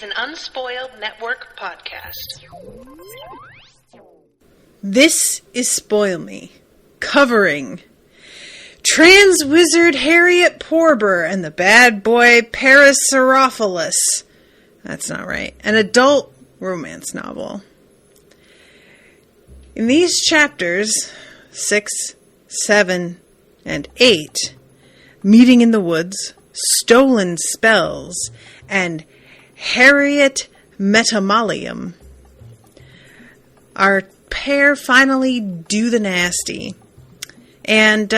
an Unspoiled Network podcast. This is Spoil Me, covering trans wizard Harriet Porber and the bad boy Parasaurolophus. That's not right. An adult romance novel. In these chapters, 6, 7, and 8, Meeting in the Woods, Stolen Spells, and Harriet Metamalium, our pair finally do the nasty. And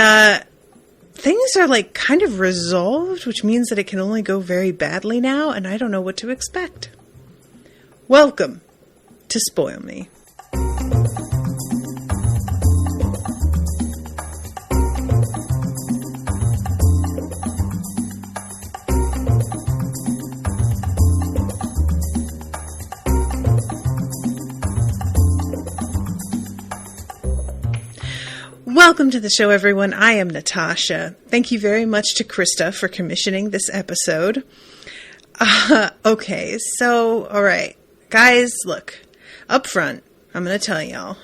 things are like kind of resolved, which means that it can only go very badly now, and I don't know what to expect. Welcome to Spoil Me. Welcome to the show, everyone. I am Natasha. Thank you very much to Krista for commissioning this episode. Okay, so, alright. Guys, look. Up front, I'm going to tell y'all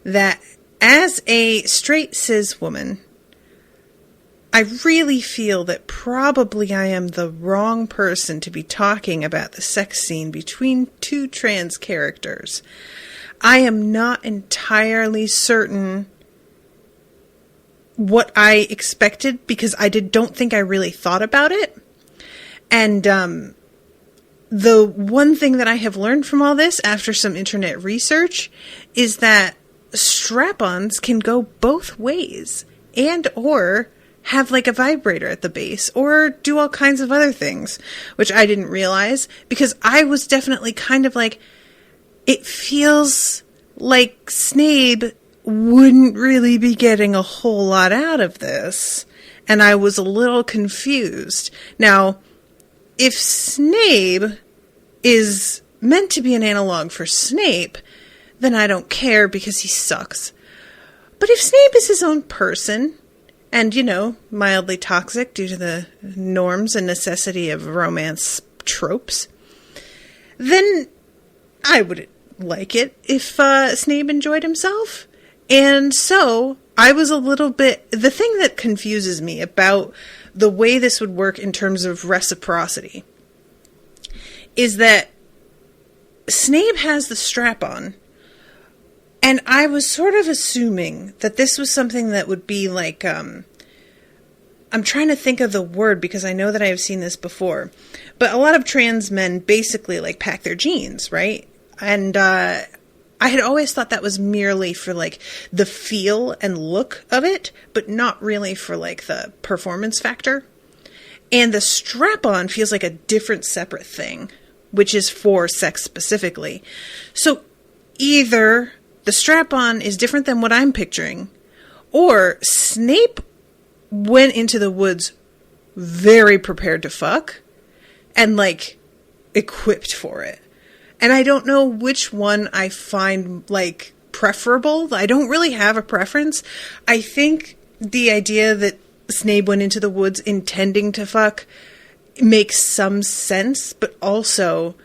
that as a straight cis woman, I really feel that probably I am the wrong person to be talking about the sex scene between two trans characters. I am not entirely certain what I expected because I don't think I really thought about it. And the one thing that I have learned from all this after some internet research is that strap-ons can go both ways and or have like a vibrator at the base or do all kinds of other things, which I didn't realize because I was definitely kind of like, it feels like Snape wouldn't really be getting a whole lot out of this. And I was a little confused. Now, if Snape is meant to be an analog for Snape, then I don't care because he sucks. But if Snape is his own person, and, you know, mildly toxic due to the norms and necessity of romance tropes, then I would like it if Snape enjoyed himself. And so, I was a little bit... The thing that confuses me about the way this would work in terms of reciprocity is that Snape has the strap-on, and I was sort of assuming that this was something that would be like... I'm trying to think of the word because I know that I have seen this before. But a lot of trans men basically like pack their jeans, right? And I had always thought that was merely for, like, the feel and look of it, but not really for, like, the performance factor. And the strap-on feels like a different, separate thing, which is for sex specifically. So either the strap-on is different than what I'm picturing, or Snape went into the woods very prepared to fuck and, like, equipped for it. And I don't know which one I find, like, preferable. I don't really have a preference. I think the idea that Snape went into the woods intending to fuck makes some sense, but also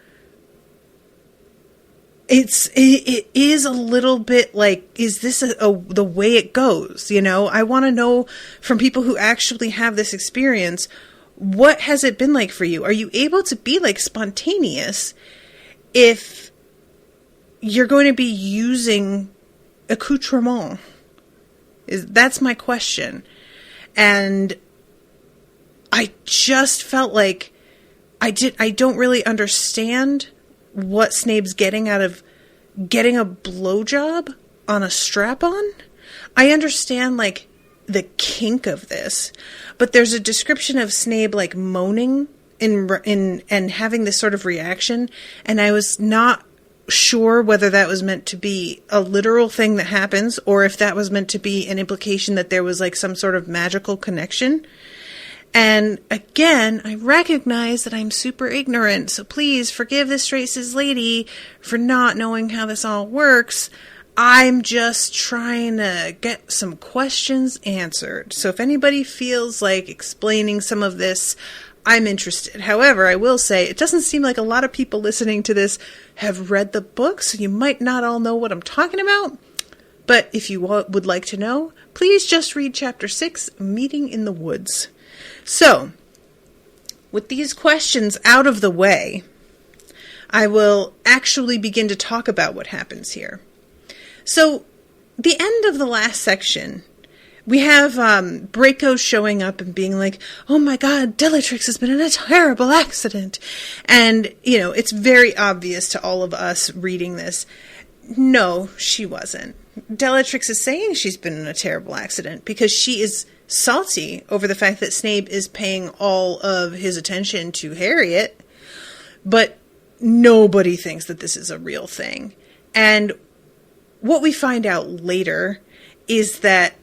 it is a little bit like, is this the way it goes? You know, I want to know from people who actually have this experience, what has it been like for you? Are you able to be, like, spontaneous if you're going to be using accoutrement? That's my question. And I just felt like I don't really understand what Snape's getting out of getting a blowjob on a strap-on. I understand, like, the kink of this, but there's a description of Snape, like, moaning and having this sort of reaction, and I was not sure whether that was meant to be a literal thing that happens, or if that was meant to be an implication that there was, like, some sort of magical connection. And again, I recognize that I'm super ignorant, so please forgive this straight cis lady for not knowing how this all works. I'm just trying to get some questions answered. So if anybody feels like explaining some of this, I'm interested. However, I will say it doesn't seem like a lot of people listening to this have read the book, so you might not all know what I'm talking about. But if you would like to know, please just read Chapter 6, Meeting in the Woods. So, with these questions out of the way, I will actually begin to talk about what happens here. So, the end of the last section, we have Braco showing up and being like, oh my god, Bellatrix has been in a terrible accident. And, it's very obvious to all of us reading this. No, she wasn't. Bellatrix is saying she's been in a terrible accident because she is salty over the fact that Snape is paying all of his attention to Harriet, but nobody thinks that this is a real thing. And what we find out later is that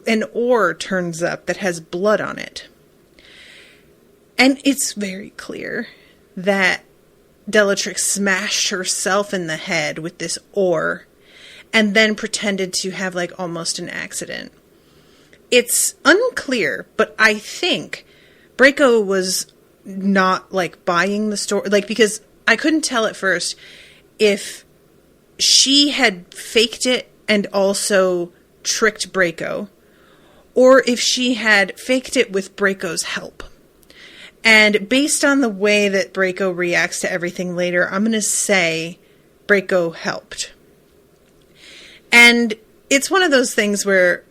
an ore turns up that has blood on it. And it's very clear that Bellatrix smashed herself in the head with this ore and then pretended to have almost an accident. It's unclear, but I think Braco was not buying the story, because I couldn't tell at first if she had faked it and also tricked Braco, or if she had faked it with Braco's help. And based on the way that Braco reacts to everything later, I'm going to say Braco helped. And it's one of those things where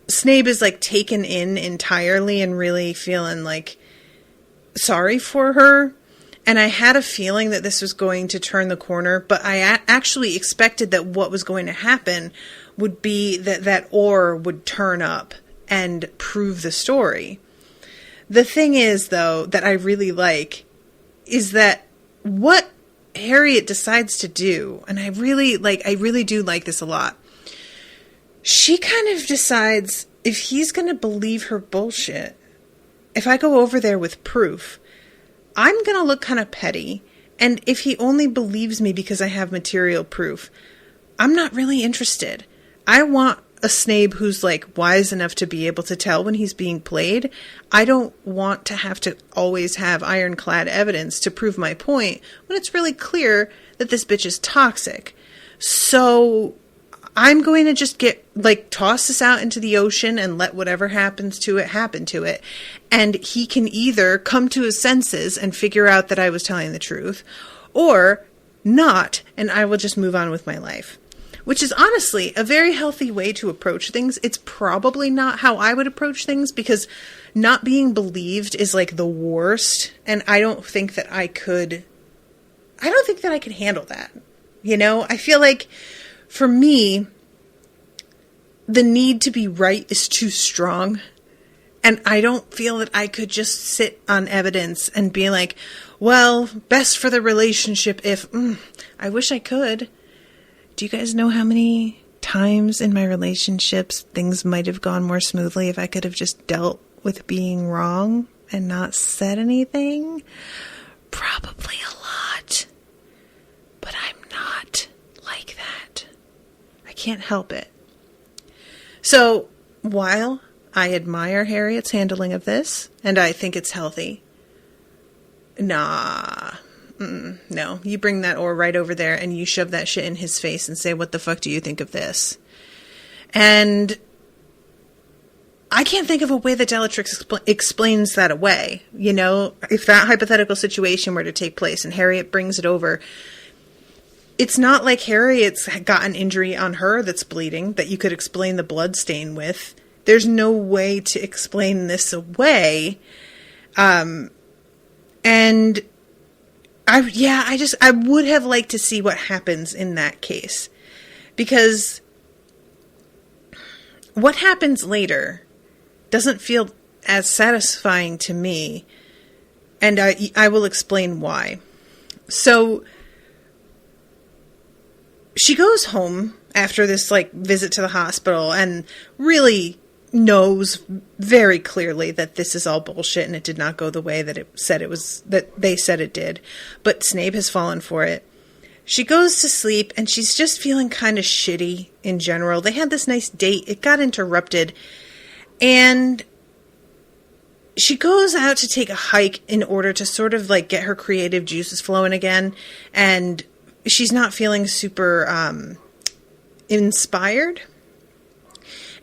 Snape is taken in entirely and really feeling sorry for her. And I had a feeling that this was going to turn the corner, but I actually expected that what was going to happen would be that ore would turn up and prove the story. The thing is, though, that I really like is that what Harriet decides to do, and I really do like this a lot. She kind of decides, if he's going to believe her bullshit, if I go over there with proof, I'm going to look kind of petty. And if he only believes me because I have material proof, I'm not really interested. I want a Snape who's wise enough to be able to tell when he's being played. I don't want to have to always have ironclad evidence to prove my point when it's really clear that this bitch is toxic. So I'm going to just toss this out into the ocean and let whatever happens to it happen to it. And he can either come to his senses and figure out that I was telling the truth, or not, and I will just move on with my life. Which is honestly a very healthy way to approach things. It's probably not how I would approach things, because not being believed is the worst. And I don't think that I could handle that. I feel for me, the need to be right is too strong. And I don't feel that I could just sit on evidence and be well, best for the relationship if, I wish I could. Do you guys know how many times in my relationships things might have gone more smoothly if I could have just dealt with being wrong and not said anything? Probably a lot. But I'm not like that. I can't help it. So, while I admire Harriet's handling of this, and I think it's healthy, no, you bring that ore right over there and you shove that shit in his face and say, what the fuck do you think of this? And I can't think of a way that Bellatrix explains that away. If that hypothetical situation were to take place and Harriet brings it over, it's not like Harriet's got an injury on her that's bleeding that you could explain the blood stain with. There's no way to explain this away. And I would have liked to see what happens in that case, because what happens later doesn't feel as satisfying to me, and I will explain why. So she goes home after this visit to the hospital and really knows very clearly that this is all bullshit and it did not go the way that they said it did. But Snape has fallen for it. She goes to sleep and she's just feeling kind of shitty in general. They had this nice date. It got interrupted. And she goes out to take a hike in order to sort of like get her creative juices flowing again. And she's not feeling super inspired.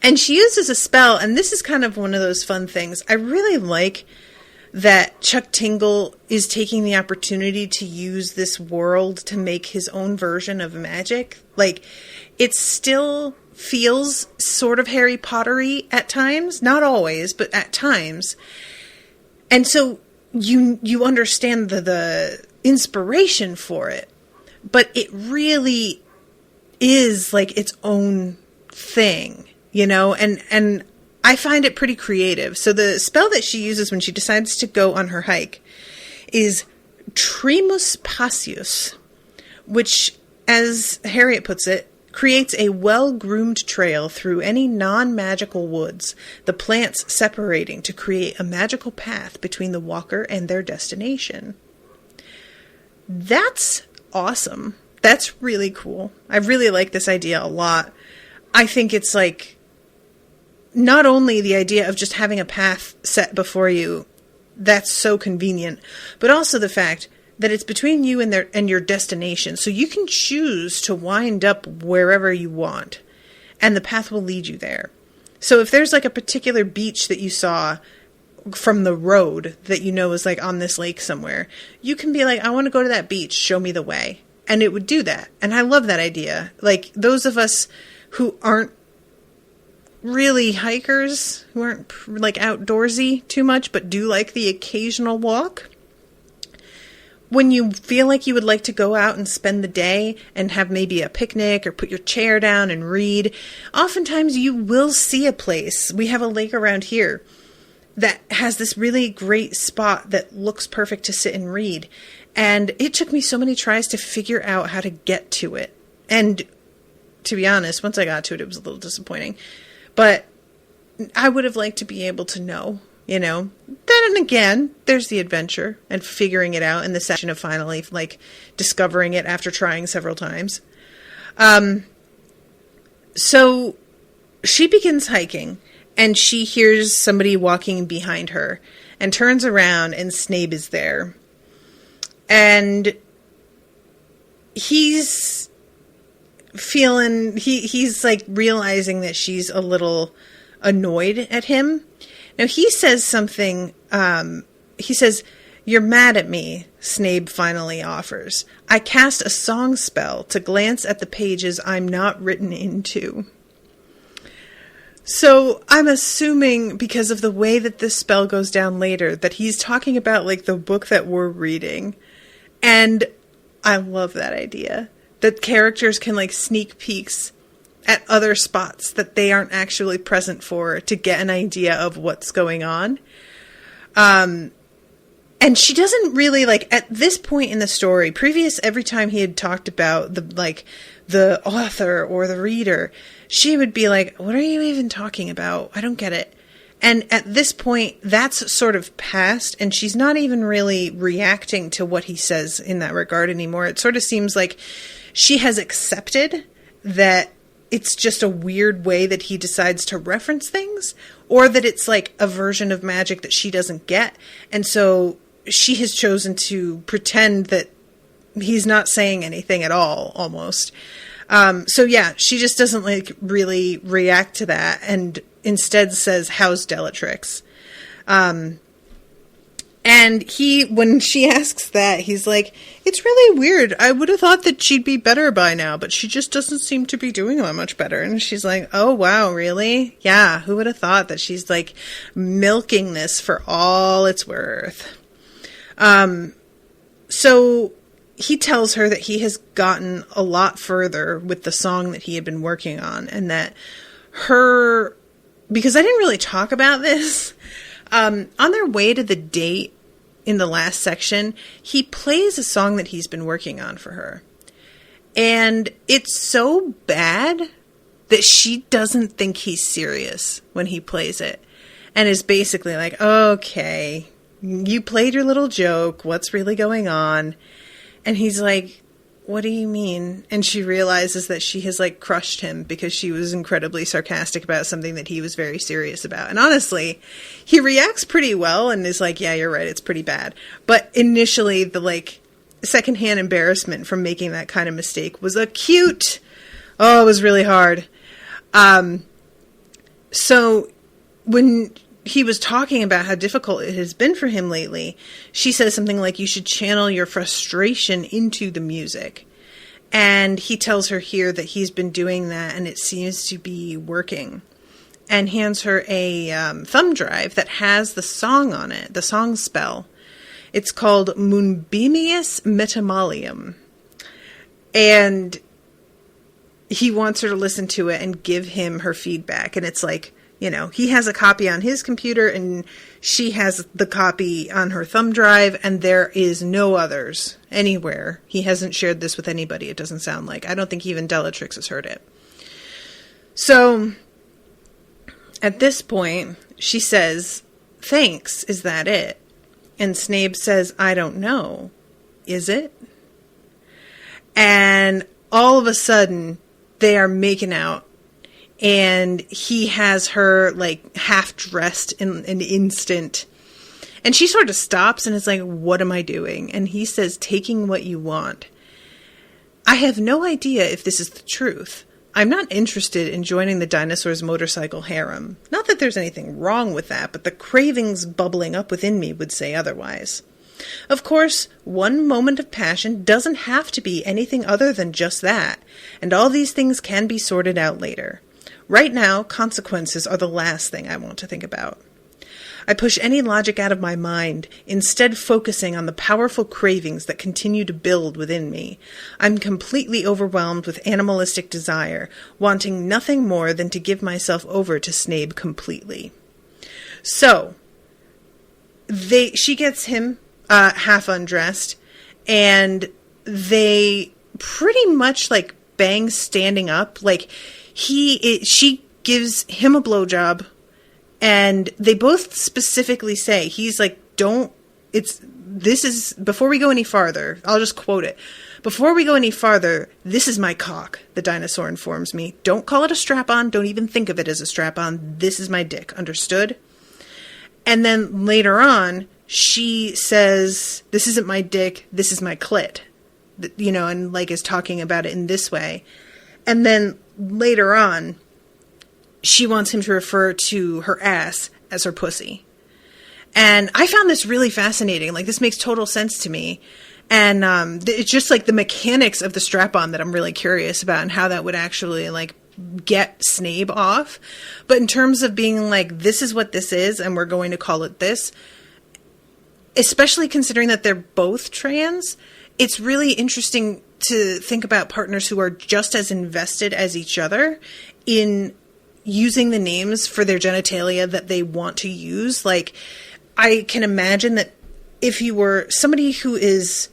And she uses a spell, and this is kind of one of those fun things. I really like that Chuck Tingle is taking the opportunity to use this world to make his own version of magic. Like, it still feels sort of Harry Potter-y at times. Not always, but at times. And so you understand the inspiration for it. But it really is like its own thing, you know? And I find it pretty creative. So the spell that she uses when she decides to go on her hike is Tremus Passius, which, as Harriet puts it, creates a well-groomed trail through any non-magical woods, the plants separating to create a magical path between the walker and their destination. That's awesome. That's really cool. I really like this idea a lot. I think it's like, not only the idea of just having a path set before you, that's so convenient, but also the fact that it's between you and your destination. So you can choose to wind up wherever you want, and the path will lead you there. So if there's like a particular beach that you saw from the road that you know is like on this lake somewhere, you can be like, I want to go to that beach, show me the way. And it would do that. And I love that idea. Like, those of us who aren't really hikers, who aren't like outdoorsy too much, but do like the occasional walk, when you feel like you would like to go out and spend the day and have maybe a picnic or put your chair down and read, oftentimes you will see a place. We have a lake around here that has this really great spot that looks perfect to sit and read. And it took me so many tries to figure out how to get to it. And to be honest, once I got to it, it was a little disappointing. But I would have liked to be able to know, you know. Then again, there's the adventure and figuring it out in the session of finally, like, discovering it after trying several times. So she begins hiking, and she hears somebody walking behind her and turns around, and Snape is there. And he's feeling, he's like realizing that she's a little annoyed at him. Now he says something, he says, "You're mad at me," Snape finally offers. "I cast a song spell to glance at the pages I'm not written into." So I'm assuming, because of the way that this spell goes down later, that he's talking about like the book that we're reading. And I love that idea. That characters can like sneak peeks at other spots that they aren't actually present for to get an idea of what's going on. And she doesn't really, like, at this point in the story, every time he had talked about the author or the reader, she would be like, "What are you even talking about? I don't get it." And at this point, that's sort of past, and she's not even really reacting to what he says in that regard anymore. It sort of seems like she has accepted that it's just a weird way that he decides to reference things, or that it's like a version of magic that she doesn't get. And so she has chosen to pretend that he's not saying anything at all, almost. So yeah, she just doesn't like really react to that, and instead says, "How's Bellatrix?" And when she asks that, he's like, "It's really weird. I would have thought that she'd be better by now, but she just doesn't seem to be doing that much better." And she's like, "Oh, wow, really? Yeah, who would have thought that she's like milking this for all it's worth?" So he tells her that he has gotten a lot further with the song that he had been working on, and that because I didn't really talk about this, on their way to the date in the last section, he plays a song that he's been working on for her. And it's so bad that she doesn't think he's serious when he plays it, and is basically like, "Okay, you played your little joke. What's really going on?" And he's like, what do you mean? And she realizes that she has, like, crushed him because she was incredibly sarcastic about something that he was very serious about. And honestly, he reacts pretty well and is like, yeah, you're right, it's pretty bad. But initially, the, like, secondhand embarrassment from making that kind of mistake was acute. Oh, it was really hard. So when he was talking about how difficult it has been for him lately, she says something like, you should channel your frustration into the music. And he tells her here that he's been doing that and it seems to be working. And hands her a thumb drive that has the song on it, the song spell. It's called Moonbeamius Metamalium. And he wants her to listen to it and give him her feedback. And it's like, you know, he has a copy on his computer and she has the copy on her thumb drive, and there is no others anywhere. He hasn't shared this with anybody, it doesn't sound like. I don't think even Bellatrix has heard it. So, at this point, she says, thanks, is that it? And Snape says, I don't know. Is it? And all of a sudden, they are making out. And he has her, like, half-dressed in an instant. And she sort of stops and is like, what am I doing? And he says, taking what you want. I have no idea if this is the truth. I'm not interested in joining the dinosaur's motorcycle harem. Not that there's anything wrong with that, but the cravings bubbling up within me would say otherwise. Of course, one moment of passion doesn't have to be anything other than just that, and all these things can be sorted out later. Right now, consequences are the last thing I want to think about. I push any logic out of my mind, instead focusing on the powerful cravings that continue to build within me. I'm completely overwhelmed with animalistic desire, wanting nothing more than to give myself over to Snape completely. So, she gets him half undressed, and they pretty much, like, bang standing up. Like, she gives him a blowjob, and they both specifically say, he's like, before we go any farther, I'll just quote it. Before we go any farther, this is my cock, the dinosaur informs me. Don't call it a strap-on. Don't even think of it as a strap-on. This is my dick. Understood? And then later on, she says, this isn't my dick. This is my clit. You know, and like is talking about it in this way. And then later on, she wants him to refer to her ass as her pussy. And I found this really fascinating. Like, this makes total sense to me. And it's just like the mechanics of the strap-on that I'm really curious about, and how that would actually, like, get Snape off. But in terms of being like, this is what this is, and we're going to call it this, especially considering that they're both trans, it's really interesting to think about partners who are just as invested as each other in using the names for their genitalia that they want to use. Like, I can imagine that if you were somebody who is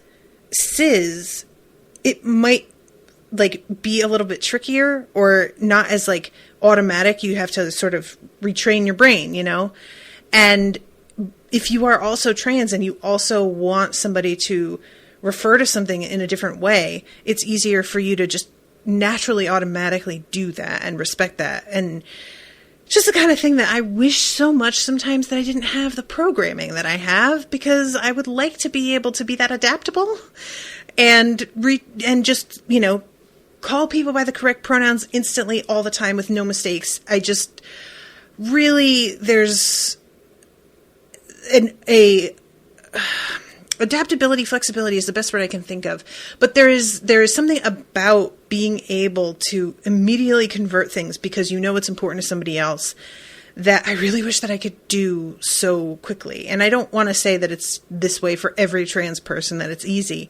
cis, it might, like, be a little bit trickier, or not as, like, automatic. You have to sort of retrain your brain, you know? And if you are also trans and you also want somebody to refer to something in a different way, it's easier for you to just naturally, automatically do that and respect that. And just the kind of thing that I wish so much sometimes that I didn't have the programming that I have, because I would like to be able to be that adaptable and just, you know, call people by the correct pronouns instantly all the time with no mistakes. I just really, there's adaptability, flexibility is the best word I can think of. But there is something about being able to immediately convert things because you know it's important to somebody else that I really wish that I could do so quickly. And I don't want to say that it's this way for every trans person, that it's easy.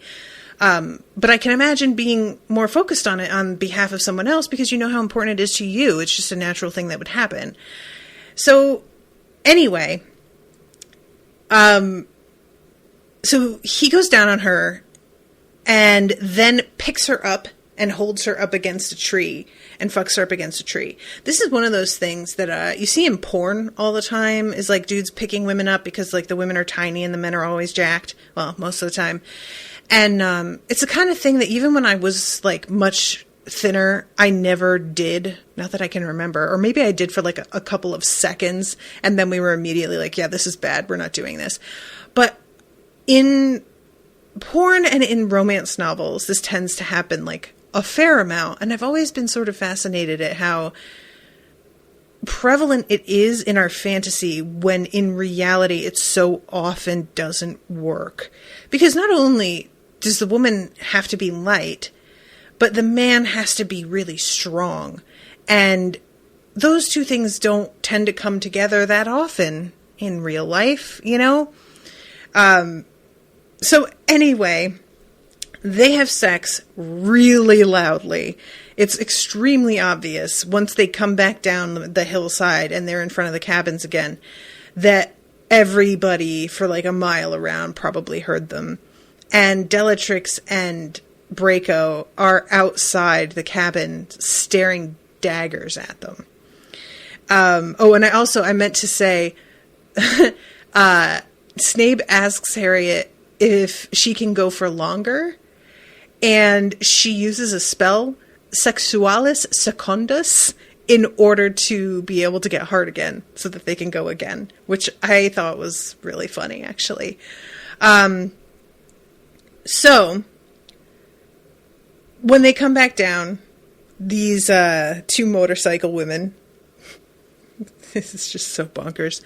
But I can imagine being more focused on it on behalf of someone else because you know how important it is to you. It's just a natural thing that would happen. So anyway, so he goes down on her and then picks her up and holds her up against a tree and fucks her up against a tree. This is one of those things that you see in porn all the time, is like dudes picking women up because like the women are tiny and the men are always jacked. Well, most of the time. And it's the kind of thing that even when I was like much thinner, I never did. Not that I can remember. Or maybe I did for like a couple of seconds. And then we were immediately like, yeah, this is bad. We're not doing this. But in porn and in romance novels, this tends to happen like a fair amount. And I've always been sort of fascinated at how prevalent it is in our fantasy when in reality it so often doesn't work. Because not only does the woman have to be light, but the man has to be really strong. And those two things don't tend to come together that often in real life, you know? So anyway, they have sex really loudly. It's extremely obvious once they come back down the hillside and they're in front of the cabins again, that everybody for like a mile around probably heard them. And Bellatrix and Braco are outside the cabin staring daggers at them. And I meant to say, Snape asks Harriet if she can go for longer, and she uses a spell, Sexualis Secundus, in order to be able to get hard again so that they can go again, which I thought was really funny, actually. So when they come back down, these two motorcycle women, this is just so bonkers,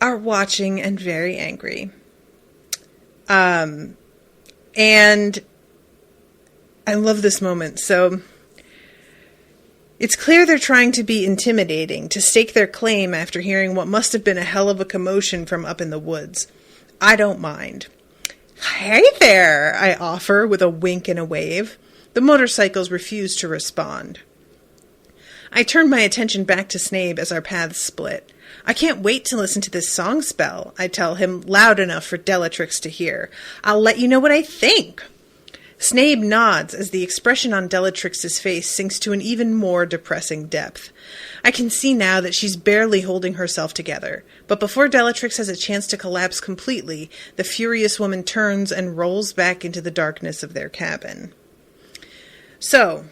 are watching and very angry. And I love this moment. So it's clear they're trying to be intimidating, to stake their claim after hearing what must have been a hell of a commotion from up in the woods. I don't mind. Hey there, I offer with a wink and a wave. The motorcycles refuse to respond. I turn my attention back to Snape as our paths split. I can't wait to listen to this song spell, I tell him, loud enough for Bellatrix to hear. I'll let you know what I think. Snape nods as the expression on Bellatrix's face sinks to an even more depressing depth. I can see now that she's barely holding herself together, but before Bellatrix has a chance to collapse completely, the furious woman turns and rolls back into the darkness of their cabin. So,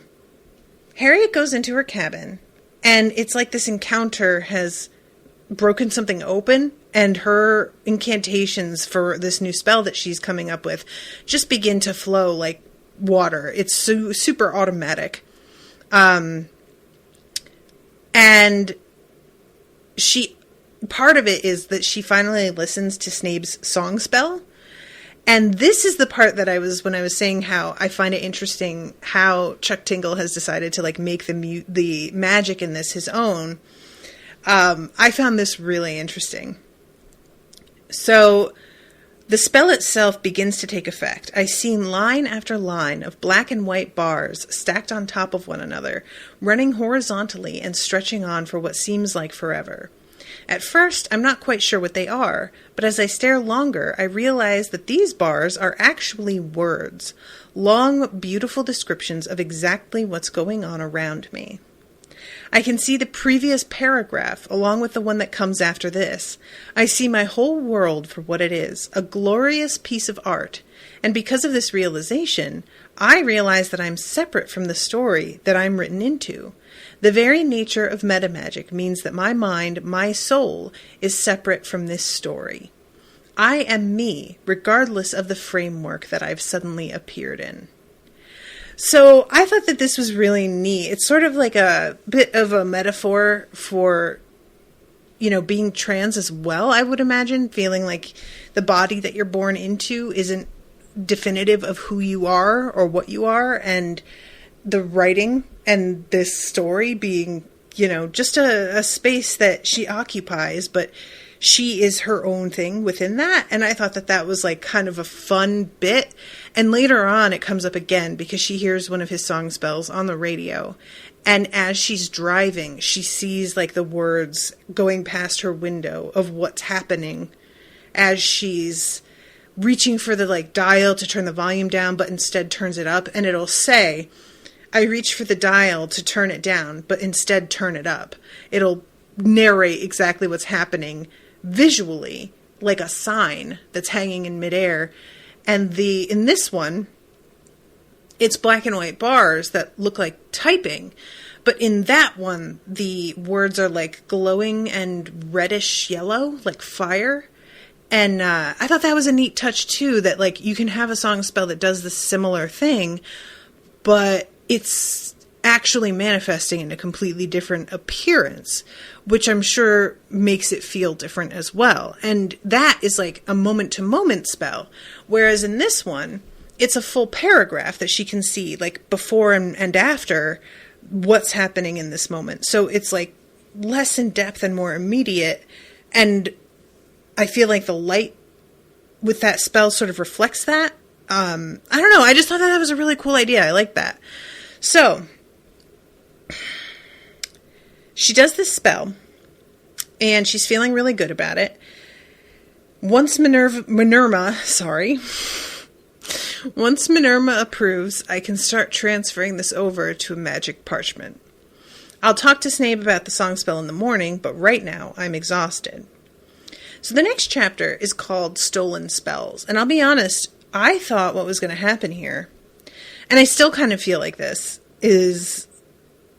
Harriet goes into her cabin, and it's like this encounter has broken something open, and her incantations for this new spell that she's coming up with just begin to flow like water. It's super automatic. And part of it is that she finally listens to Snape's song spell. And this is the part that when I was saying how I find it interesting how Chuck Tingle has decided to like make the magic in this his own. I found this really interesting. So the spell itself begins to take effect. I see line after line of black and white bars stacked on top of one another, running horizontally and stretching on for what seems like forever. At first, I'm not quite sure what they are, but as I stare longer, I realize that these bars are actually words, long, beautiful descriptions of exactly what's going on around me. I can see the previous paragraph along with the one that comes after this. I see my whole world for what it is, a glorious piece of art. And because of this realization, I realize that I'm separate from the story that I'm written into. The very nature of metamagic means that my mind, my soul, is separate from this story. I am me, regardless of the framework that I've suddenly appeared in. So I thought that this was really neat. It's sort of like a bit of a metaphor for, being trans as well, I would imagine. Feeling like the body that you're born into isn't definitive of who you are or what you are. And the writing and this story being, just a space that she occupies, but she is her own thing within that. And I thought that that was like kind of a fun bit. And later on it comes up again because she hears one of his song spells on the radio. And as she's driving, she sees like the words going past her window of what's happening as she's reaching for the like dial to turn the volume down, but instead turns it up. And it'll say, I reached for the dial to turn it down, but instead turn it up. It'll narrate exactly what's happening visually, like a sign that's hanging in midair. And in this one, it's black and white bars that look like typing. But in that one, the words are like glowing and reddish yellow, like fire. And I thought that was a neat touch too, that like you can have a song spell that does this similar thing, but it's actually manifesting in a completely different appearance, which I'm sure makes it feel different as well. And that is like a moment-to-moment spell. Whereas in this one, it's a full paragraph that she can see, like before and after what's happening in this moment. So it's like less in depth and more immediate. And I feel like the light with that spell sort of reflects that. I don't know. I just thought that was a really cool idea. I like that. So she does this spell, and she's feeling really good about it. Once Minerva approves, I can start transferring this over to a magic parchment. I'll talk to Snape about the song spell in the morning, but right now I'm exhausted. So the next chapter is called Stolen Spells, and I'll be honest, I thought what was going to happen here, and I still kind of feel like this is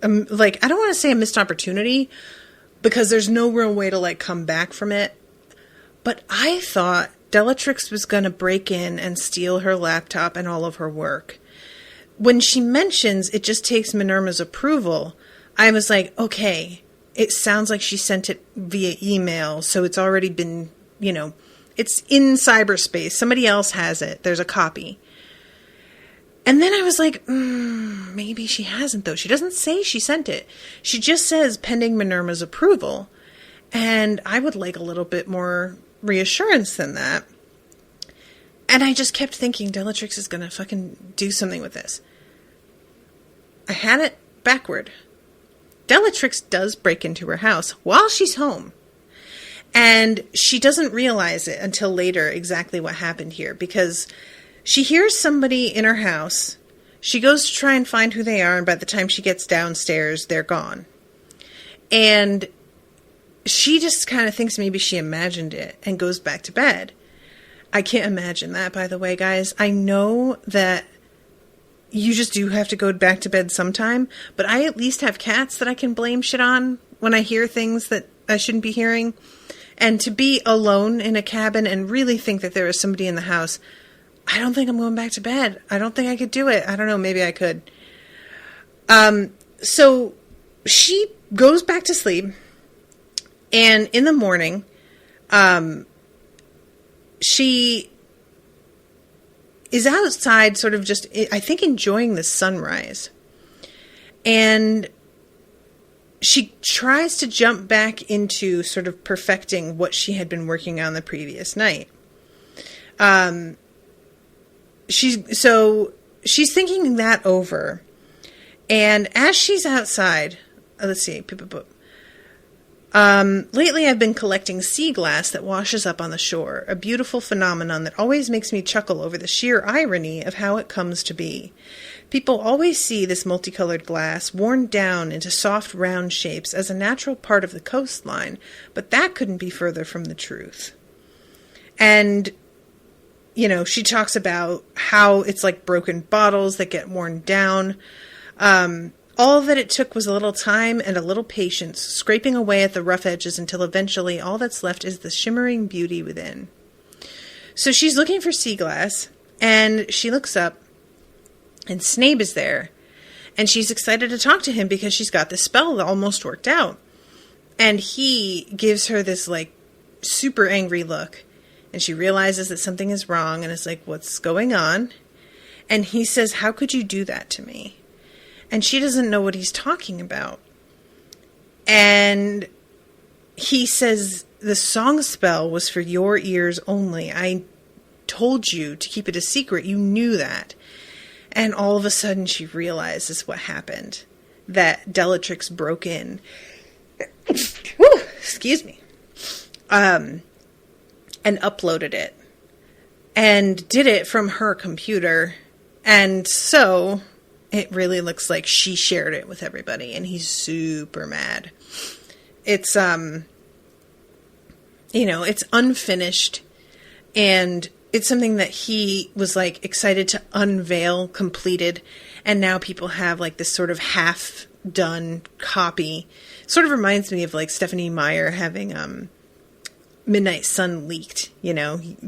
like, I don't want to say a missed opportunity, because there's no real way to like come back from it. But I thought Bellatrix was going to break in and steal her laptop and all of her work. When she mentions it just takes Minerva's approval, I was like, okay, it sounds like she sent it via email. So it's already been, it's in cyberspace. Somebody else has it. There's a copy. And then I was like, maybe she hasn't, though. She doesn't say she sent it. She just says pending Minerva's approval. And I would like a little bit more reassurance than that. And I just kept thinking Bellatrix is going to fucking do something with this. I had it backward. Bellatrix does break into her house while she's home. And she doesn't realize it until later exactly what happened here, because she hears somebody in her house. She goes to try and find who they are, and by the time she gets downstairs, they're gone. And she just kind of thinks maybe she imagined it and goes back to bed. I can't imagine that, by the way, guys. I know that you just do have to go back to bed sometime, but I at least have cats that I can blame shit on when I hear things that I shouldn't be hearing. And to be alone in a cabin and really think that there is somebody in the house, I don't think I'm going back to bed. I don't think I could do it. I don't know. Maybe I could. So she goes back to sleep. And in the morning, she is outside sort of just, I think, enjoying the sunrise. And she tries to jump back into sort of perfecting what she had been working on the previous night. She's thinking that over. And as she's outside, let's see, lately I've been collecting sea glass that washes up on the shore, a beautiful phenomenon that always makes me chuckle over the sheer irony of how it comes to be. People always see this multicolored glass worn down into soft round shapes as a natural part of the coastline, but that couldn't be further from the truth. And she talks about how it's like broken bottles that get worn down. All that it took was a little time and a little patience, scraping away at the rough edges until eventually all that's left is the shimmering beauty within. So she's looking for sea glass, and she looks up, and Snape is there. And she's excited to talk to him because she's got this spell that almost worked out. And he gives her this, like, super angry look. And she realizes that something is wrong and is like, what's going on? And he says, how could you do that to me? And she doesn't know what he's talking about. And he says, the song spell was for your ears only. I told you to keep it a secret. You knew that. And all of a sudden she realizes what happened. That Bellatrix broke in. Excuse me. And uploaded it. and did it from her computer. And so it really looks like she shared it with everybody, and he's super mad. It's, it's unfinished, and it's something that he was, like, excited to unveil completed, and now people have, like, this sort of half-done copy. Sort of reminds me of, like, Stephanie Meyer having, Midnight Sun leaked,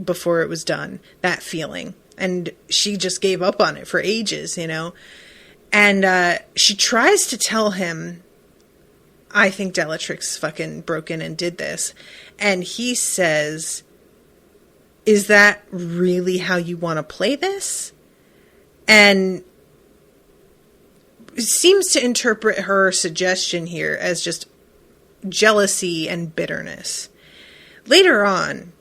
before it was done. That feeling. And she just gave up on it for ages, And she tries to tell him, I think Bellatrix fucking broke in and did this. And he says, is that really how you want to play this? And seems to interpret her suggestion here as just jealousy and bitterness. Later on,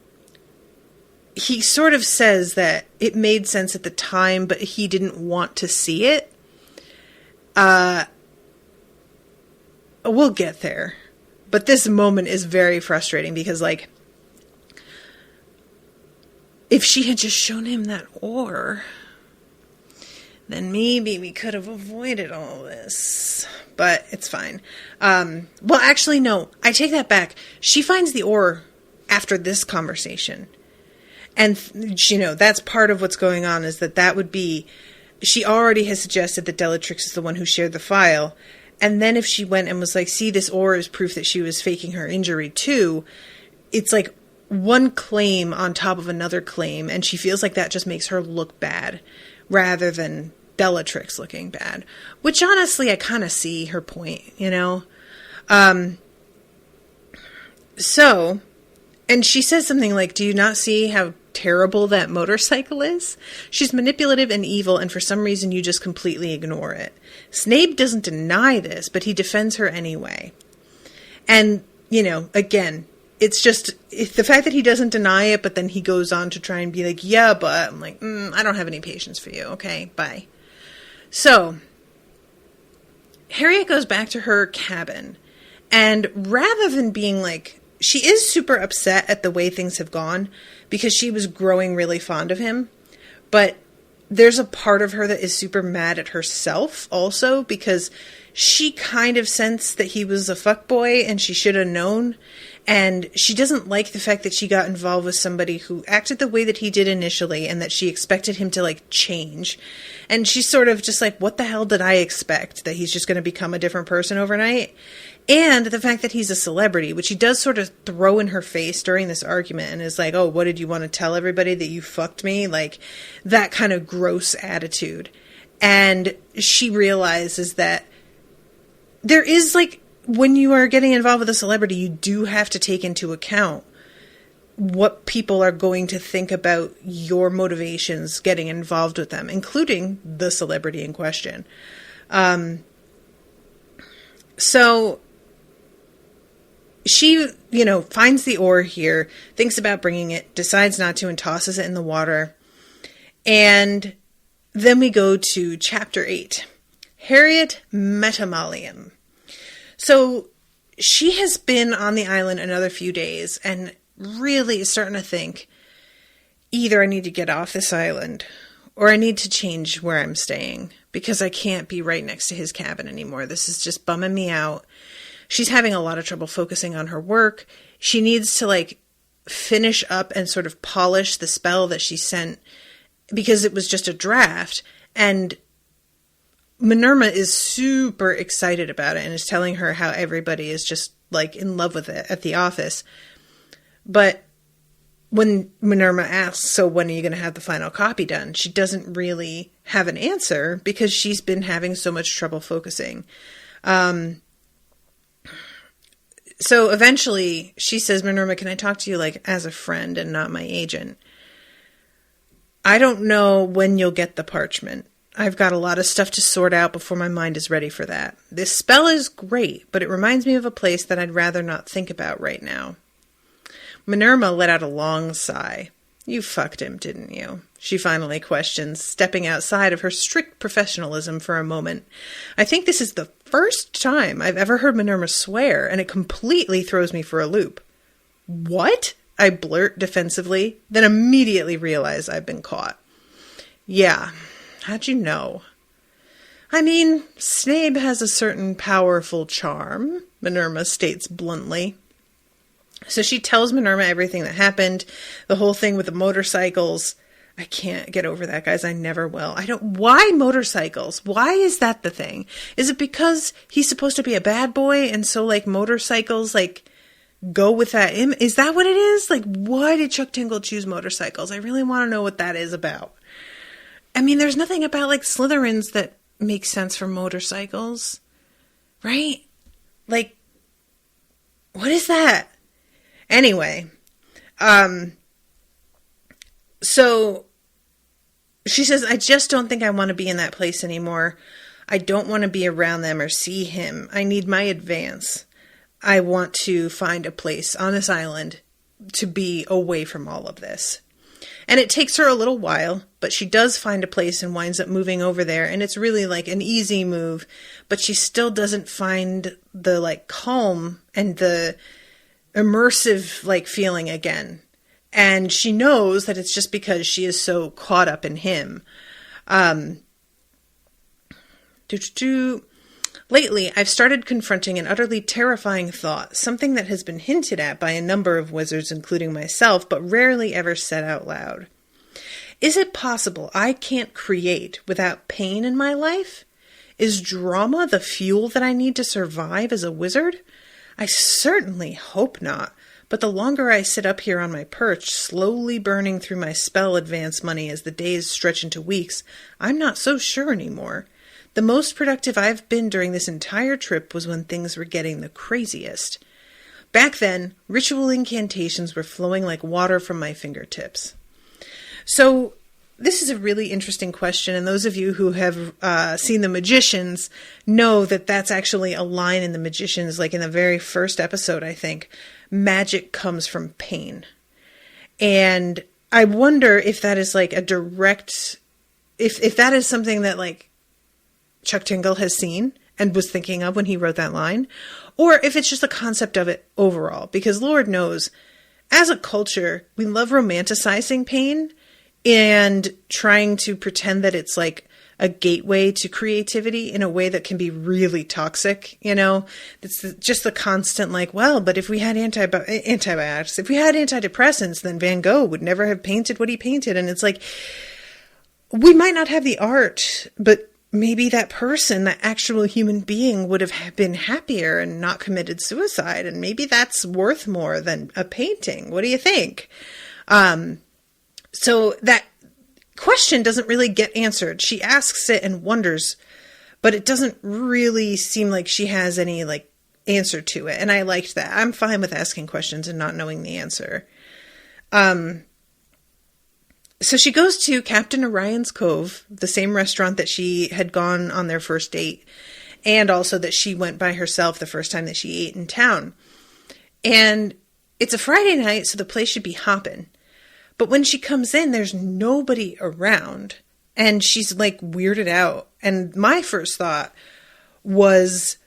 he sort of says that it made sense at the time, but he didn't want to see it. We'll get there. But this moment is very frustrating because, like, if she had just shown him that ore, then maybe we could have avoided all this. But it's fine. Well, actually, no. I take that back. She finds the ore after this conversation. And, that's part of what's going on, is that would be, she already has suggested that Bellatrix is the one who shared the file. And then if she went and was like, see, this ore is proof that she was faking her injury too, it's like one claim on top of another claim. And she feels like that just makes her look bad rather than Bellatrix looking bad. Which honestly, I kind of see her point, So, and she says something like, do you not see how terrible that motorcycle is? She's manipulative and evil, and for some reason you just completely ignore it. Snape doesn't deny this, but he defends her anyway. And, again, it's just the fact that he doesn't deny it, but then he goes on to try and be like, yeah, but I'm like, I don't have any patience for you. Okay, bye. So, Harriet goes back to her cabin, and rather than being like, she is super upset at the way things have gone because she was growing really fond of him. But there's a part of her that is super mad at herself also because she kind of sensed that he was a fuckboy and she should have known. And she doesn't like the fact that she got involved with somebody who acted the way that he did initially and that she expected him to, like, change. And she's sort of just like, what the hell did I expect? That he's just going to become a different person overnight? And the fact that he's a celebrity, which he does sort of throw in her face during this argument and is like, oh, what did you want to tell everybody, that you fucked me? Like, that kind of gross attitude. And she realizes that there is, like, when you are getting involved with a celebrity, you do have to take into account what people are going to think about your motivations getting involved with them, including the celebrity in question. So she, finds the ore here, thinks about bringing it, decides not to, and tosses it in the water. And then we go to chapter 8, Harriet Metamalium. So she has been on the island another few days and really is starting to think, either I need to get off this island or I need to change where I'm staying because I can't be right next to his cabin anymore. This is just bumming me out. She's having a lot of trouble focusing on her work. She needs to, like, finish up and sort of polish the spell that she sent because it was just a draft. And Minerva is super excited about it and is telling her how everybody is just, like, in love with it at the office. But when Minerva asks, so when are you going to have the final copy done? She doesn't really have an answer because she's been having so much trouble focusing. So eventually she says, Minerva, can I talk to you, like, as a friend and not my agent? I don't know when you'll get the parchment. I've got a lot of stuff to sort out before my mind is ready for that. This spell is great, but it reminds me of a place that I'd rather not think about right now. Minerva let out a long sigh. You fucked him, didn't you? She finally questions, stepping outside of her strict professionalism for a moment. I think this is the first time I've ever heard Minerva swear, and it completely throws me for a loop. What? I blurt defensively, then immediately realize I've been caught. Yeah, how'd you know? I mean, Snape has a certain powerful charm, Minerva states bluntly. So she tells Minerva everything that happened, the whole thing with the motorcycles. I can't get over that, guys. I never will. Why motorcycles? Why is that the thing? Is it because he's supposed to be a bad boy and so, like, motorcycles, like, go with that? Is that what it is? Like, why did Chuck Tingle choose motorcycles? I really want to know what that is about. I mean, there's nothing about, like, Slytherins that makes sense for motorcycles, right? Like, what is that? Anyway, so she says, I just don't think I want to be in that place anymore. I don't want to be around them or see him. I need my advance. I want to find a place on this island to be away from all of this. And it takes her a little while, but she does find a place and winds up moving over there. And it's really like an easy move, but she still doesn't find the like calm and the immersive like feeling again. And she knows that it's just because she is so caught up in him. Lately, I've started confronting an utterly terrifying thought, something that has been hinted at by a number of wizards, including myself, but rarely ever said out loud. Is it possible I can't create without pain in my life? Is drama the fuel that I need to survive as a wizard? I certainly hope not, but the longer I sit up here on my perch, slowly burning through my spell advance money as the days stretch into weeks, I'm not so sure anymore. The most productive I've been during this entire trip was when things were getting the craziest. Back then, ritual incantations were flowing like water from my fingertips. So, this is a really interesting question, and those of you who have seen The Magicians know that that's actually a line in The Magicians, like in the very first episode, I think. Magic comes from pain. And I wonder if that is like a direct... If that is something that like Chuck Tingle has seen and was thinking of when he wrote that line, or if it's just a concept of it overall, because Lord knows, as a culture, we love romanticizing pain and trying to pretend that it's like a gateway to creativity in a way that can be really toxic, you know? It's just the constant like, well, but if we had antibiotics, if we had antidepressants, then Van Gogh would never have painted what he painted. And it's like, we might not have the art, but maybe that person, that actual human being, would have been happier and not committed suicide. And maybe that's worth more than a painting. What do you think? So that question doesn't really get answered. She asks it and wonders, but it doesn't really seem like she has any like answer to it. And I liked that. I'm fine with asking questions and not knowing the answer. So she goes to Captain Orion's Cove, the same restaurant that she had gone on their first date, and also that she went by herself the first time that she ate in town. And it's a Friday night, so the place should be hopping. But when she comes in, there's nobody around, and she's like weirded out. And my first thought was,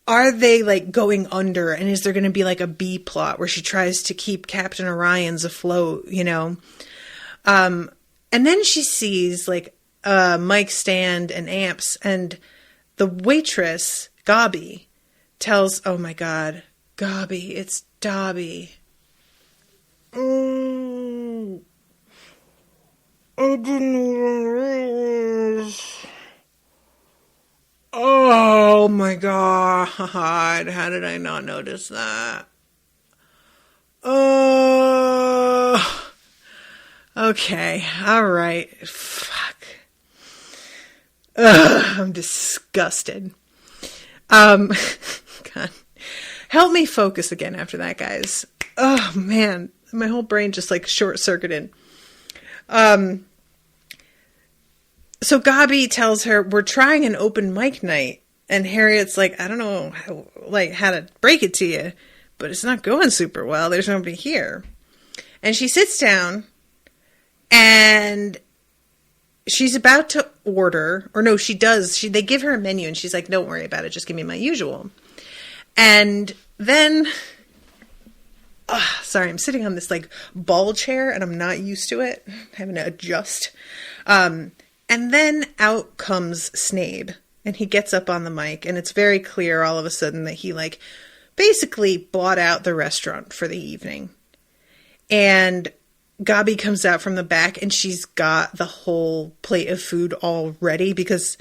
are they like going under? And is there going to be like a B plot where she tries to keep Captain Orion's afloat, you know? And then she sees like a mic stand and amps, and the waitress, Gobby, tells, oh my God, Gobby, it's Dobby. I didn't even realize. Oh my God, how did I not notice that? Okay, alright, fuck. I'm disgusted. God. Help me focus again after that, guys. Oh man, my whole brain just like short-circuited. So Gobby tells her, we're trying an open mic night. And Harriet's like, I don't know how to break it to you, but it's not going super well. There's nobody here. And she sits down and she's about to order, or no, she does. They give her a menu and she's like, don't worry about it. Just give me my usual. And then Sorry, I'm sitting on this like ball chair and I'm not used to it. I'm having to adjust. And then out comes Snape, and he gets up on the mic, and it's very clear all of a sudden that he like basically bought out the restaurant for the evening. And Gabi comes out from the back, and she's got the whole plate of food all ready because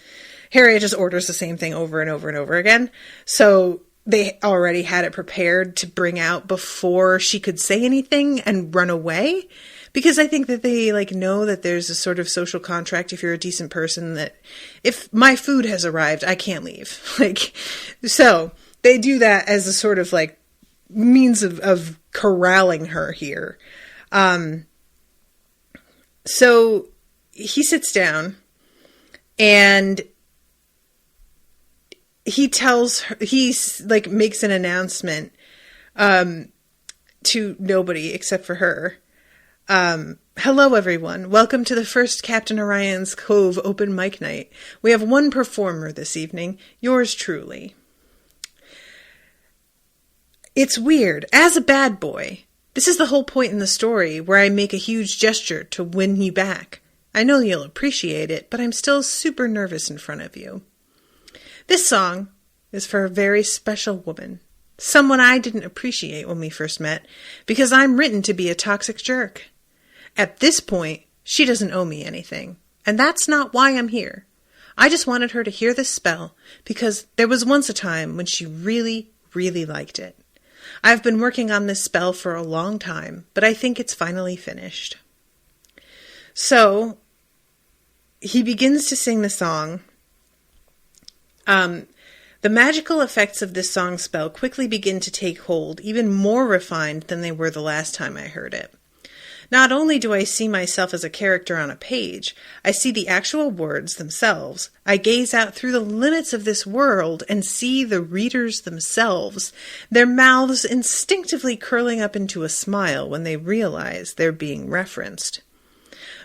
Harriet just orders the same thing over and over and over again. So they already had it prepared to bring out before she could say anything and run away. Because I think that they like know that there's a sort of social contract if you're a decent person that if my food has arrived, I can't leave. Like, so they do that as a sort of like means of corralling her here. So he sits down and he tells her, he's like makes an announcement, to nobody except for her. Hello everyone. Welcome to the first Captain Orion's Cove open mic night. We have one performer this evening, yours truly. It's weird. As a bad boy, this is the whole point in the story where I make a huge gesture to win you back. I know you'll appreciate it, but I'm still super nervous in front of you. This song is for a very special woman. Someone I didn't appreciate when we first met, because I'm written to be a toxic jerk. At this point, she doesn't owe me anything, and that's not why I'm here. I just wanted her to hear this spell, because there was once a time when she really, really liked it. I've been working on this spell for a long time, but I think it's finally finished. So, he begins to sing the song. The magical effects of this song spell quickly begin to take hold, even more refined than they were the last time I heard it. Not only do I see myself as a character on a page, I see the actual words themselves. I gaze out through the limits of this world and see the readers themselves, their mouths instinctively curling up into a smile when they realize they're being referenced.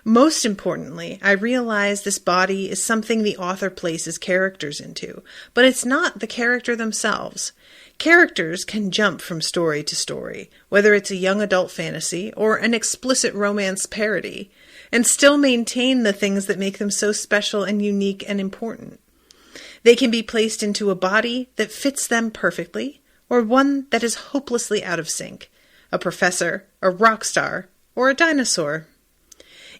Most importantly, I realize this body is something the author places characters into, but it's not the character themselves. Characters can jump from story to story, whether it's a young adult fantasy or an explicit romance parody, and still maintain the things that make them so special and unique and important. They can be placed into a body that fits them perfectly, or one that is hopelessly out of sync, a professor, a rock star, or a dinosaur.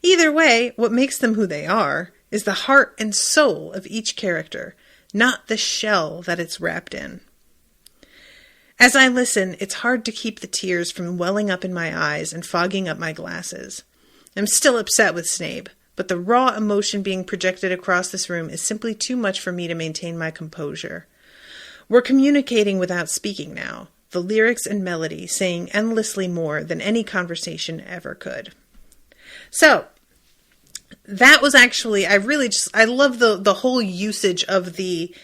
Either way, what makes them who they are is the heart and soul of each character, not the shell that it's wrapped in. As I listen, it's hard to keep the tears from welling up in my eyes and fogging up my glasses. I'm still upset with Snape, but the raw emotion being projected across this room is simply too much for me to maintain my composure. We're communicating without speaking now, the lyrics and melody saying endlessly more than any conversation ever could. So, that was actually, I love the whole usage of the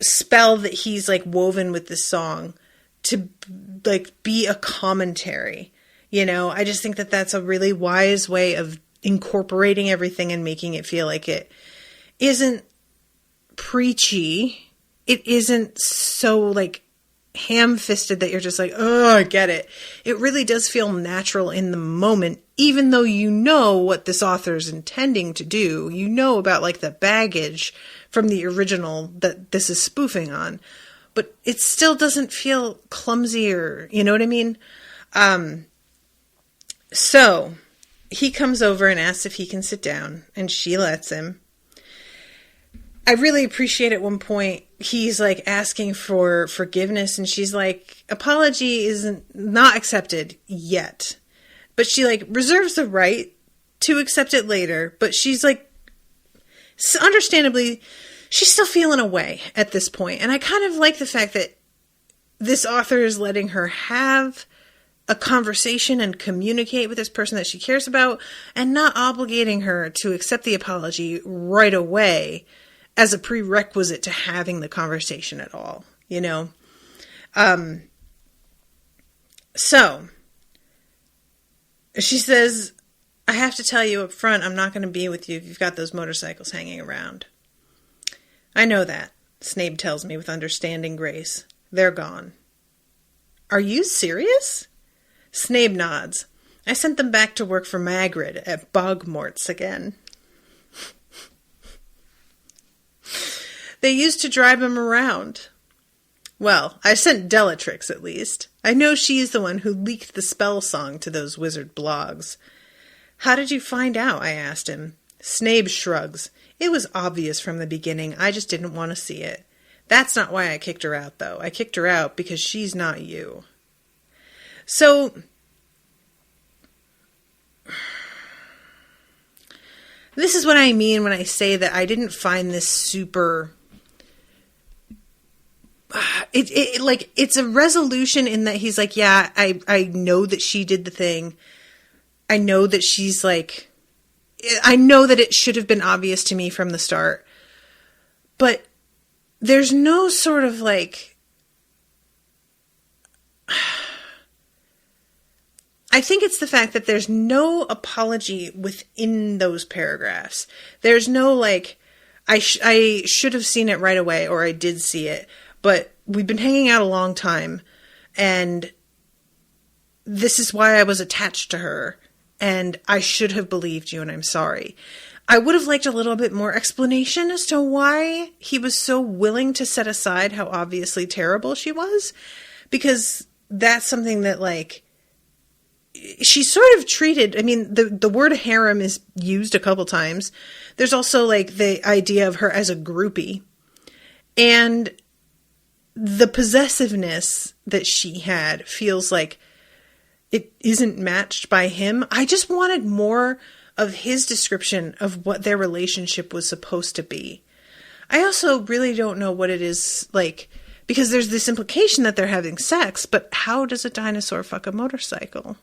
spell that he's like woven with this song to like be a commentary. You know, I just think that that's a really wise way of incorporating everything and making it feel like it isn't preachy. It isn't so like ham-fisted that you're just like, oh, I get it. It really does feel natural in the moment, even though you know what this author's intending to do. You know about like the baggage from the original that this is spoofing on, but it still doesn't feel clumsy or, you know what I mean? So he comes over and asks if he can sit down, and she lets him. I really appreciate at one point, he's like asking for forgiveness, and she's like, apology is not accepted yet. But she like reserves the right to accept it later. But she's like, understandably, she's still feeling away at this point. And I kind of like the fact that this author is letting her have a conversation and communicate with this person that she cares about, and not obligating her to accept the apology right away as a prerequisite to having the conversation at all, you know? So she says, I have to tell you up front, I'm not going to be with you if you've got those motorcycles hanging around. I know that, Snape tells me with understanding grace. They're gone. Are you serious? Snape nods. I sent them back to work for Magrid at Bogmort's again. They used to drive him around. Well, I sent Bellatrix at least. I know she's the one who leaked the spell song to those wizard blogs. How did you find out? I asked him. Snape shrugs. It was obvious from the beginning. I just didn't want to see it. That's not why I kicked her out, though. I kicked her out because she's not you. So, this is what I mean when I say that I didn't find this super... It's a resolution in that he's like, yeah, I know that she did the thing. I know that she's like... I know that it should have been obvious to me from the start. But there's no sort of like... I think it's the fact that there's no apology within those paragraphs. There's no like, I should have seen it right away, or I did see it, but we've been hanging out a long time, and this is why I was attached to her, and I should have believed you, and I'm sorry. I would have liked a little bit more explanation as to why he was so willing to set aside how obviously terrible she was, because that's something that, like, she's sort of treated... I mean, the word harem is used a couple times. There's also, like, the idea of her as a groupie. And the possessiveness that she had feels like it isn't matched by him. I just wanted more of his description of what their relationship was supposed to be. I also really don't know what it is like, because there's this implication that they're having sex, but how does a dinosaur fuck a motorcycle?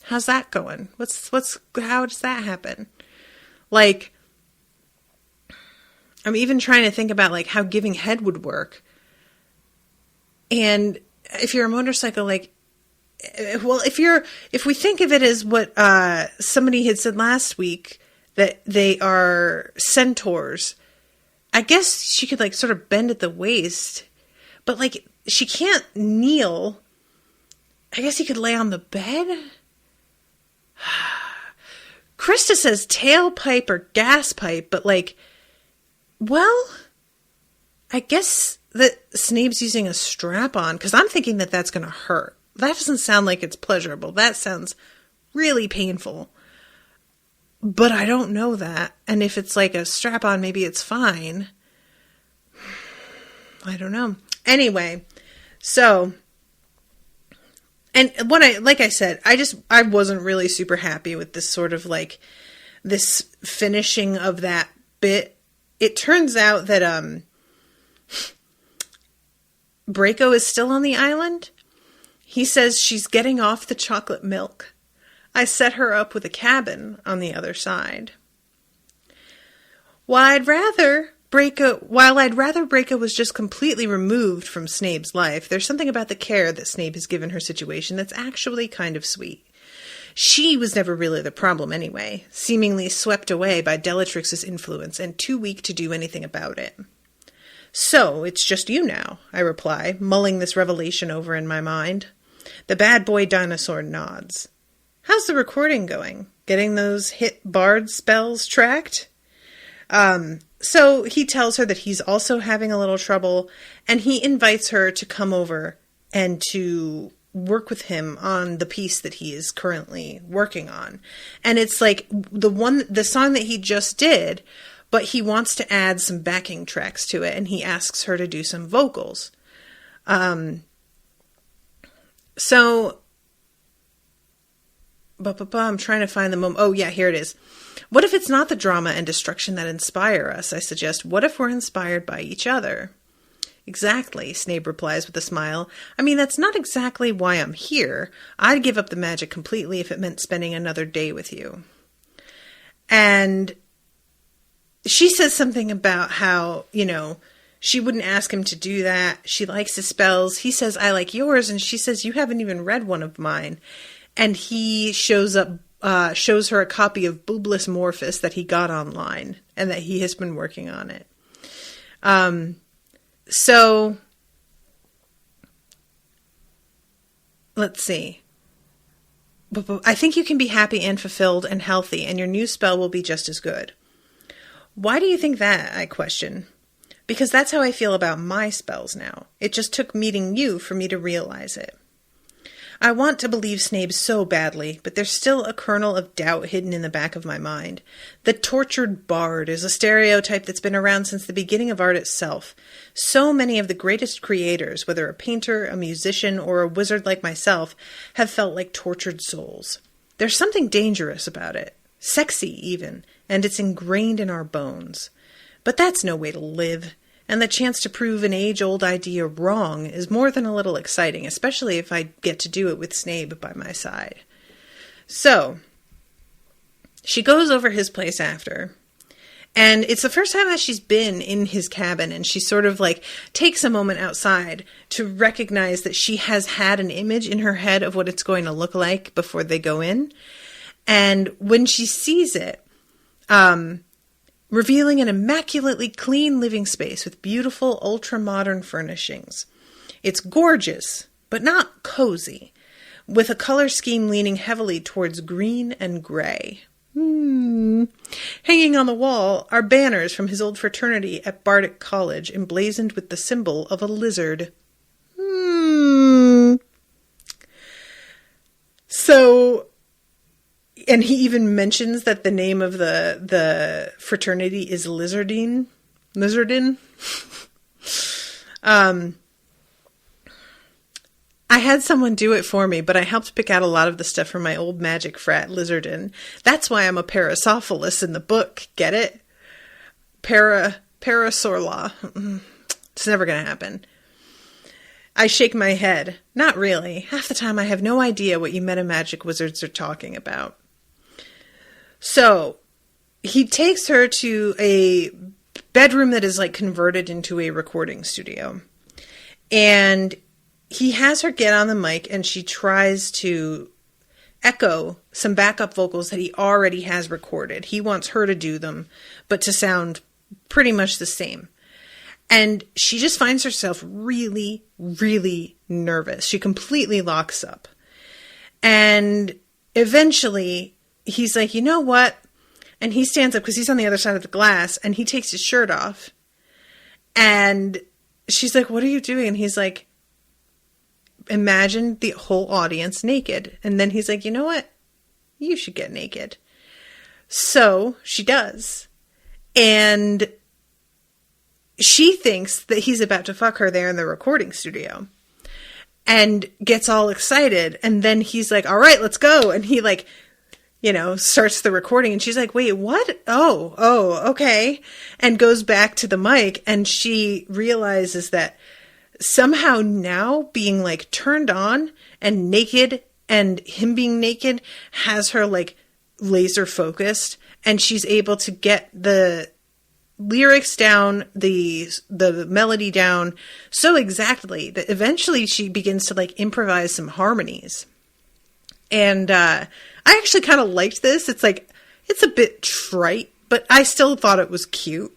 How's that going? How does that happen? Like, I'm even trying to think about like how giving head would work. And if you're a motorcycle, like, well, if we think of it as what somebody had said last week, that they are centaurs, I guess she could like sort of bend at the waist, but like she can't kneel. I guess he could lay on the bed. Krista says tailpipe or gas pipe, but like, well, I guess that Snape's using a strap on, because I'm thinking that that's going to hurt. That doesn't sound like it's pleasurable. That sounds really painful. But I don't know that. And if it's like a strap on, maybe it's fine. I don't know. Anyway, so... And like I said, I wasn't really super happy with this sort of like, this finishing of that bit. It turns out that, Braco is still on the island. He says she's getting off the chocolate milk. I set her up with a cabin on the other side. While I'd rather Braco was just completely removed from Snape's life, there's something about the care that Snape has given her situation that's actually kind of sweet. She was never really the problem anyway, seemingly swept away by Bellatrix's influence and too weak to do anything about it. So, it's just you now, I reply, mulling this revelation over in my mind. The bad boy dinosaur nods. How's the recording going? Getting those hit bard spells tracked? So he tells her that he's also having a little trouble, and he invites her to come over and to work with him on the piece that he is currently working on. And it's like the song that he just did, but he wants to add some backing tracks to it, and he asks her to do some vocals. So, I'm trying to find the moment. Oh yeah, here it is. What if it's not the drama and destruction that inspire us? I suggest, what if we're inspired by each other? Exactly, Snape replies with a smile. I mean, that's not exactly why I'm here. I'd give up the magic completely if it meant spending another day with you. And she says something about how, she wouldn't ask him to do that. She likes his spells. He says, I like yours. And she says, you haven't even read one of mine. And he shows her a copy of Boobless Morphus that he got online and that he has been working on it. So let's see. I think you can be happy and fulfilled and healthy, and your new spell will be just as good. Why do you think that? I question. Because that's how I feel about my spells now. It just took meeting you for me to realize it. I want to believe Snape so badly, but there's still a kernel of doubt hidden in the back of my mind. The tortured bard is a stereotype that's been around since the beginning of art itself. So many of the greatest creators, whether a painter, a musician, or a wizard like myself, have felt like tortured souls. There's something dangerous about it, sexy even, and it's ingrained in our bones. But that's no way to live. And the chance to prove an age-old idea wrong is more than a little exciting, especially if I get to do it with Snape by my side. So, she goes over his place after, and it's the first time that she's been in his cabin, and she sort of like takes a moment outside to recognize that she has had an image in her head of what it's going to look like before they go in. And when she sees it, revealing an immaculately clean living space with beautiful, ultra-modern furnishings. It's gorgeous, but not cozy, with a color scheme leaning heavily towards green and gray. Hanging on the wall are banners from his old fraternity at Bardic College, emblazoned with the symbol of a lizard. So... And he even mentions that the name of the fraternity is Lizardin. I had someone do it for me, but I helped pick out a lot of the stuff from my old magic frat, Lizardin. That's why I'm a Parasaurolophus in the book. Get it? Parasaurolophus. It's never going to happen. I shake my head. Not really. Half the time I have no idea what you meta-magic wizards are talking about. So, he takes her to a bedroom that is like converted into a recording studio. And he has her get on the mic and she tries to echo some backup vocals that he already has recorded. He wants her to do them, but to sound pretty much the same. And she just finds herself really, really nervous. She completely locks up. And eventually... he's like, you know what? And he stands up because he's on the other side of the glass and he takes his shirt off. And she's like, what are you doing? And he's like, imagine the whole audience naked. And then he's like, you know what? You should get naked. So she does. And she thinks that he's about to fuck her there in the recording studio. And gets all excited. And then he's like, all right, let's go. And he like... starts the recording and she's like, wait, what? Oh, okay. And goes back to the mic and she realizes that somehow now being like turned on and naked and him being naked has her like laser focused and she's able to get the lyrics down, the melody down so exactly that eventually she begins to like improvise some harmonies. And, I actually kind of liked this. It's like, it's a bit trite, but I still thought it was cute.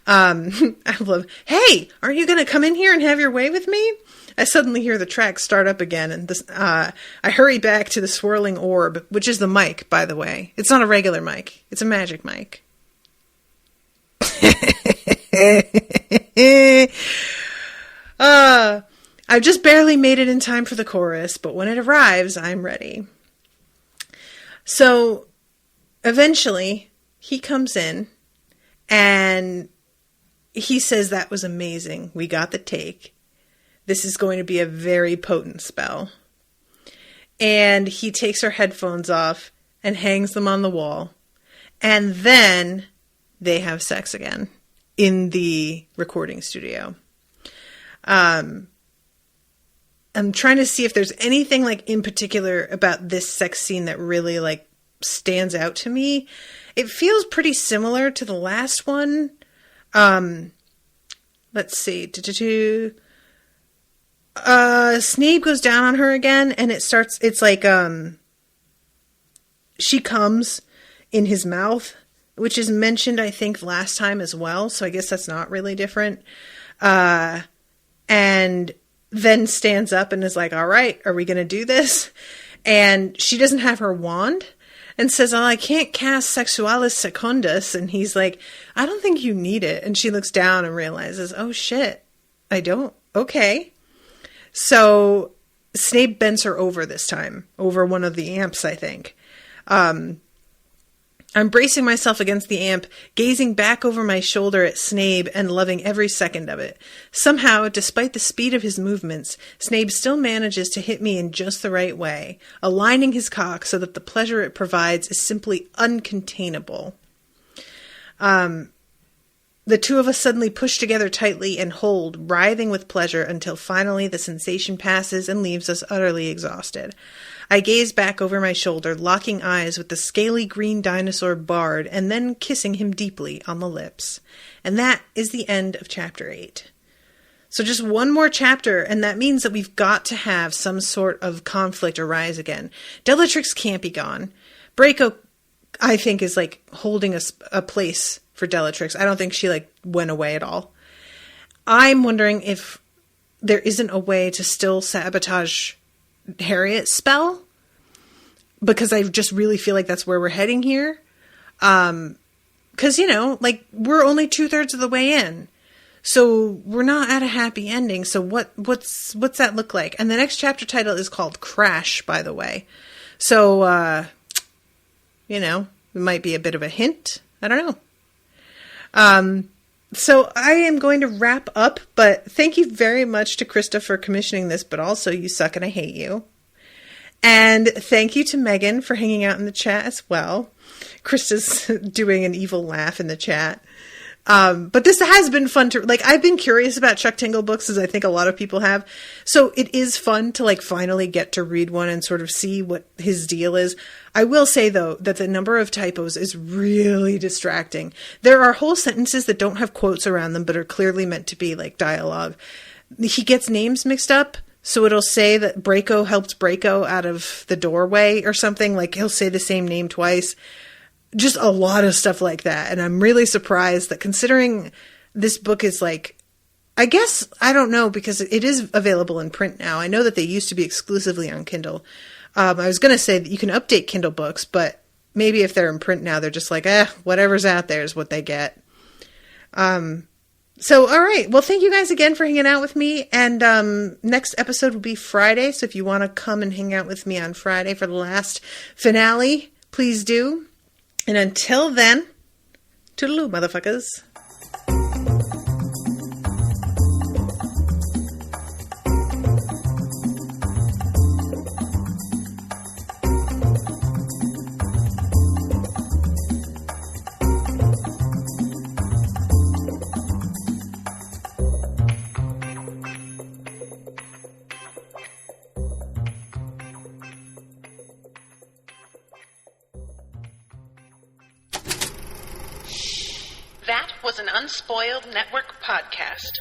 I love, hey, aren't you going to come in here and have your way with me? I suddenly hear the track start up again, and this, I hurry back to the swirling orb, which is the mic, by the way. It's not a regular mic. It's a magic mic. I've just barely made it in time for the chorus, but when it arrives, I'm ready. So, eventually, he comes in, and he says that was amazing. We got the take. This is going to be a very potent spell. And he takes her headphones off and hangs them on the wall. And then they have sex again in the recording studio. I'm trying to see if there's anything like in particular about this sex scene that really like stands out to me. It feels pretty similar to the last one. Let's see. Snape goes down on her again and it's like, she comes in his mouth, which is mentioned, I think, last time as well. So I guess that's not really different. And then stands up and is like, all right, are we going to do this? And she doesn't have her wand and says, "Oh, I can't cast Sexualis Secundus." And he's like, "I don't think you need it." And she looks down and realizes, "Oh shit, I don't. Okay." So Snape bends her over this time, over one of the amps, I think. I'm bracing myself against the amp, gazing back over my shoulder at Snape and loving every second of it. Somehow, despite the speed of his movements, Snape still manages to hit me in just the right way, aligning his cock so that the pleasure it provides is simply uncontainable. The two of us suddenly push together tightly and hold, writhing with pleasure until finally the sensation passes and leaves us utterly exhausted. I gaze back over my shoulder, locking eyes with the scaly green dinosaur Bard, and then kissing him deeply on the lips. And that is the end of Chapter 8. So just one more chapter, and that means that we've got to have some sort of conflict arise again. Bellatrix can't be gone. Draco, I think, is like holding a place for Bellatrix. I don't think she like went away at all. I'm wondering if there isn't a way to still sabotage Harriet's spell, because I just really feel like that's where we're heading here. Because, you know, like, we're only 2/3 of the way in, so we're not at a happy ending. So what's that look like? And the next chapter title is called Crash, by the way. So, you know, it might be a bit of a hint. I don't know. So I am going to wrap up, but thank you very much to Krista for commissioning this, but also you suck and I hate you. And thank you to Megan for hanging out in the chat as well. Krista's doing an evil laugh in the chat. But this has been fun to, like, I've been curious about Chuck Tingle books, as I think a lot of people have. So it is fun to, like, finally get to read one and sort of see what his deal is. I will say, though, that the number of typos is really distracting. There are whole sentences that don't have quotes around them, but are clearly meant to be, like, dialogue. He gets names mixed up. So it'll say that Draco helped Draco out of the doorway or something. Like, he'll say the same name twice. Just a lot of stuff like that. And I'm really surprised that, considering this book is like, I guess, I don't know, because it is available in print now. I know that they used to be exclusively on Kindle. I was going to say that you can update Kindle books, but maybe if they're in print now, they're just like, whatever's out there is what they get. So, all right. Well, thank you guys again for hanging out with me. And next episode will be Friday. So if you want to come and hang out with me on Friday for the last finale, please do. And until then, toodaloo, motherfuckers. That was an Unspoiled Network podcast.